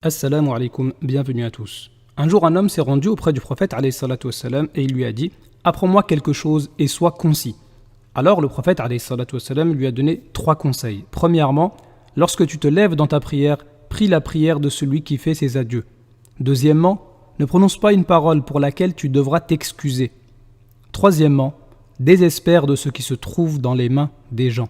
Assalamu alaikum, bienvenue à tous. Un jour, un homme s'est rendu auprès du prophète alayhi salatu wassalam, et il lui a dit « Apprends-moi quelque chose et sois concis ». Alors le prophète alayhi salatu wassalam, lui a donné 3 conseils. Premièrement, lorsque tu te lèves dans ta prière, prie la prière de celui qui fait ses adieux. Deuxièmement, ne prononce pas une parole pour laquelle tu devras t'excuser. Troisièmement, désespère de ce qui se trouve dans les mains des gens.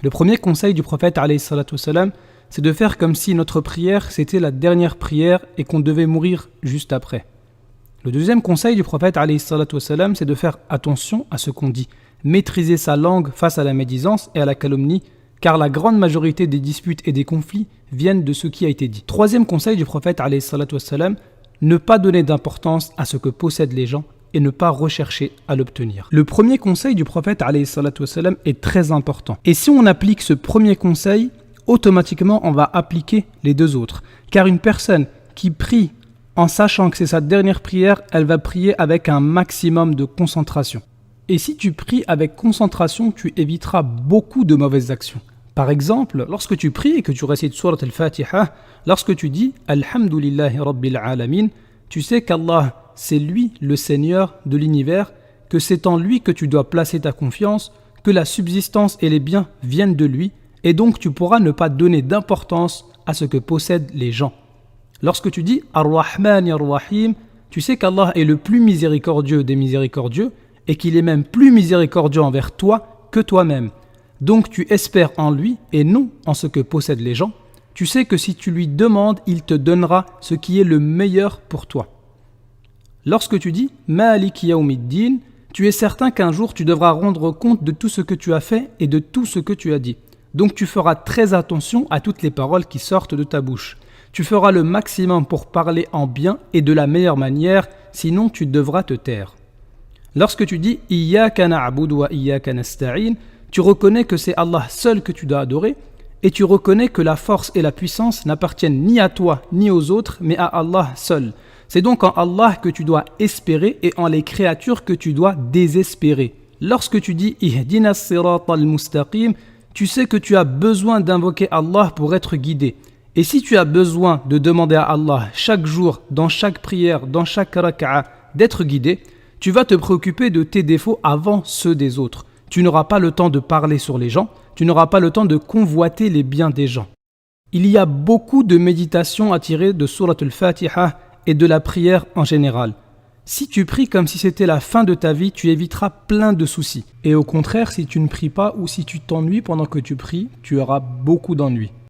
Le premier conseil du prophète alayhi salatu wassalam, c'est de faire comme si notre prière c'était la dernière prière et qu'on devait mourir juste après. Le deuxième conseil du prophète alayhi salatu wassalam, c'est de faire attention à ce qu'on dit, maîtriser sa langue face à la médisance et à la calomnie, car la grande majorité des disputes et des conflits viennent de ce qui a été dit. Troisième conseil du prophète alayhi salatu wassalam, ne pas donner d'importance à ce que possèdent les gens et ne pas rechercher à l'obtenir. Le premier conseil du prophète alayhi salatu wassalam est très important. Et si on applique ce premier conseil, automatiquement on va appliquer les 2 autres. Car une personne qui prie en sachant que c'est sa dernière prière, elle va prier avec un maximum de concentration. Et si tu pries avec concentration, tu éviteras beaucoup de mauvaises actions. Par exemple, lorsque tu pries et que tu récites Surat al-Fatiha, lorsque tu dis « Alhamdulillahi Rabbil Alamin », tu sais qu'Allah, c'est lui le Seigneur de l'univers, que c'est en lui que tu dois placer ta confiance, que la subsistance et les biens viennent de lui, et donc tu pourras ne pas donner d'importance à ce que possèdent les gens. Lorsque tu dis « Ar-Rahman Ar-Rahim », tu sais qu'Allah est le plus miséricordieux des miséricordieux, et qu'il est même plus miséricordieux envers toi que toi-même. Donc tu espères en lui et non en ce que possèdent les gens. Tu sais que si tu lui demandes, il te donnera ce qui est le meilleur pour toi. Lorsque tu dis « Malik Yawmiddin », tu es certain qu'un jour tu devras rendre compte de tout ce que tu as fait et de tout ce que tu as dit. Donc tu feras très attention à toutes les paroles qui sortent de ta bouche. Tu feras le maximum pour parler en bien et de la meilleure manière, sinon tu devras te taire. Lorsque tu dis « Iyyaka na'budu wa iyyaka nasta'in », tu reconnais que c'est Allah seul que tu dois adorer et tu reconnais que la force et la puissance n'appartiennent ni à toi ni aux autres, mais à Allah seul. C'est donc en Allah que tu dois espérer et en les créatures que tu dois désespérer. Lorsque tu dis « Ihdina as-sirata al-mustaqim », tu sais que tu as besoin d'invoquer Allah pour être guidé. Et si tu as besoin de demander à Allah chaque jour, dans chaque prière, dans chaque raka'a, d'être guidé, tu vas te préoccuper de tes défauts avant ceux des autres. Tu n'auras pas le temps de parler sur les gens, tu n'auras pas le temps de convoiter les biens des gens. Il y a beaucoup de méditations à tirer de Surat al-Fatiha et de la prière en général. Si tu pries comme si c'était la fin de ta vie, tu éviteras plein de soucis. Et au contraire, si tu ne pries pas ou si tu t'ennuies pendant que tu pries, tu auras beaucoup d'ennuis.